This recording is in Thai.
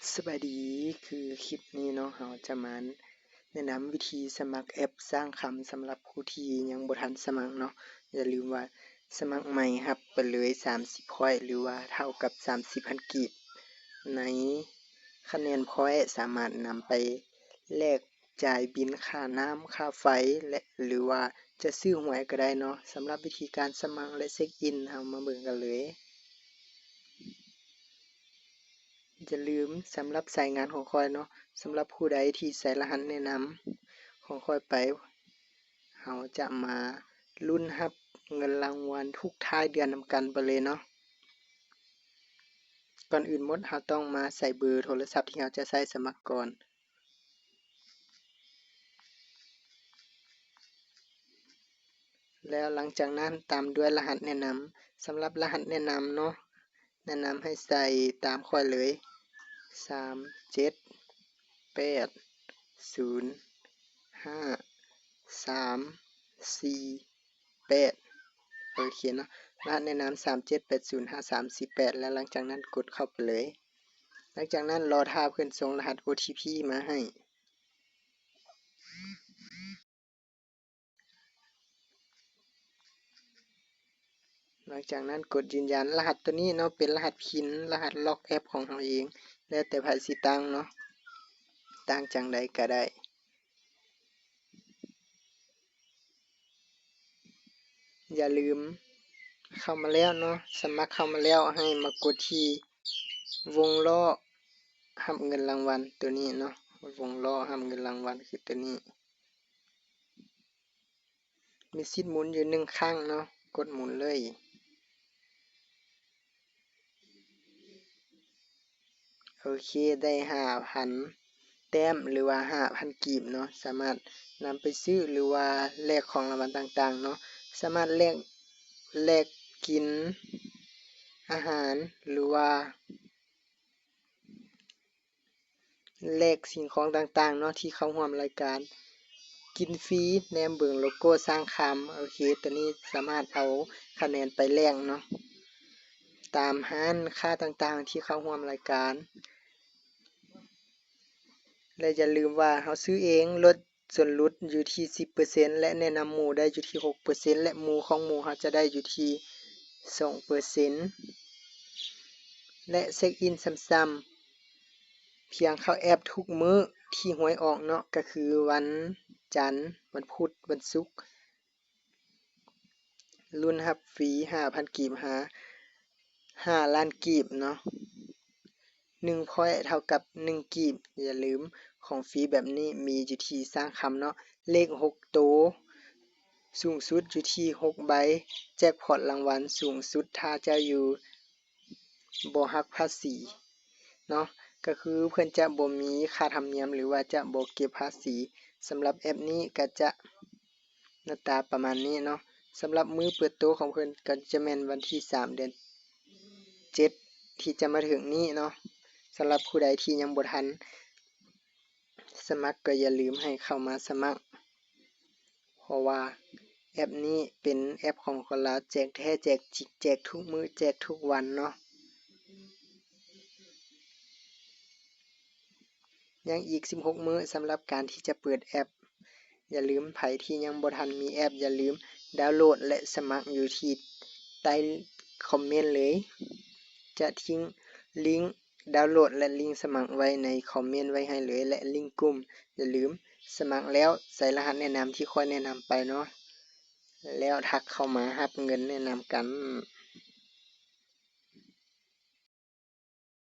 สบายดีคือคลิปนี้เนาะเราจะมาแนะนำวิธีสมัครแอปสร้างคำสำหรับผู้ที่ยังบ่ทันสมัครเนาะอย่าลืมว่าสมัครใหม่รับไปเลย30 พอยต์หรือว่าเท่ากับ30,000กีบในคะแนนพอยต์สามารถนำไปแลกจ่ายบิลค่าน้ำค่าไฟและหรือว่าจะซื้อหวยก็ได้เนาะสำหรับวิธีการสมัครและเช็กอินเรามาเบิ่งกันเลยอย่าลืมสำหรับสายงานของข้อยเนาะสำหรับผู้ใดที่ใส่รหัสแนะนำของข้อยไปเราจะมาลุ้นรับเงินรางวัลทุกท้ายเดือนนำกันไปเลยเนาะก่อนอื่นหมดเราต้องมาใส่เบอร์โทรศัพท์ที่เราจะใช้สมัครก่อนแล้วหลังจากนั้นตามด้วยรหัสแนะนำสำหรับรหัสแนะนำเนาะแนะนำให้ใส่ตามข้อยเลย3 7 8 0 5 3 4 8โอเคเนาะรหัสแนะนำ37805348แล้วหลังจากนั้นกดเข้าไปเลยหลังจากนั้นรอท่าเพิ่นส่งรหัส OTP มาให้หลังจากนั้นกดยืนยันรหัสตัวนี้เนาะเป็นรหัส PIN รหัสล็อกแอปของเราเองแล้วแต่ไผสิตั้งเนาะตั้งจังใดก็ได้อย่าลืมเข้ามาแล้วเนาะสมัครเข้ามาแล้วให้มากดที่วงล้อรับเงินรางวัลตัวนี้เนาะวงล้อรับเงินรางวัลคือตัวนี้มีสิทธิ์หมุนอยู่1ครั้งเนาะกดหมุนเลยโอเคได้ 5,000 แต้มหรือว่า 5,000 กีบเนาะสามารถนำไปซื้อหรือว่าแลกของรางวัลต่างๆเนาะสามารถแลกกินอาหารหรือว่าแลกสิ่งของต่างๆเนาะที่เข้าร่วมรายการกินฟรีแนมเบิ่งโลโก้สร้างคำโอเคตัวนี้สามารถเอาคะแนนไปแลกเนาะตามร้านค้าต่างๆที่เข้าร่วมรายการและอย่าลืมว่าเราซื้อเองลดส่วนลดอยู่ที่ 10% และแนะนำหมู่ได้อยู่ที่ 6% และหมู่ของหมู่เราจะได้อยู่ที่ 2% และเช็กอินซ้ำๆเพียงเข้าแอปทุกมื้อที่หวยออกเนาะก็คือวันจันทร์วันพุธวันศุกร์ลุ้นรับฟรี 5,000 กีบหา5ล้านกีบเนาะ1 point เท่ากับ1กีบอย่าลืมของฟรีแบบนี้มีอยู่ที่สร้างคำเนาะเลข6ตัวสูงสุดอยู่ที่6ใบแจ็คพอตรางวัลสูงสุดถ้าเจ้าอยู่บ่หักภาษีเนาะก็คือเพิ่นจะบ่มีค่าธรรมเนียมหรือว่าจะบ่เก็บภาษีสำหรับแอปนี้ก็จะหน้าตาประมาณนี้เนาะสำหรับมื้อเปิดตัวของเพิ่นก็จะแม่นวันที่3เดือน7ที่จะมาถึงนี้เนาะสำหรับผู้ใดที่ยังบ่ทันสมัครก็อย่าลืมให้เข้ามาสมัครเพราะว่าแอปนี้เป็นแอปของคนลาวแจกแท้แจกจริงแจกทุกมื้อแจกทุกวันเนาะยังอีก16มื้อสำหรับการที่จะเปิดแอปอย่าลืมไผที่ยังบ่ทันมีแอปอย่าลืมดาวน์โหลดและสมัครอยู่ที่ใต้คอมเมนต์เลยจะทิ้งลิงก์ดาวน์โหลดและลิงก์สมัครไว้ในคอมเมนต์ไว้ให้เลยและลิงก์กลุ่มอย่าลืมสมัครแล้วใส่รหัสแนะนำที่ค่อยแนะนำไปเนาะแล้วทักเข้ามารับเงินแนะนำกัน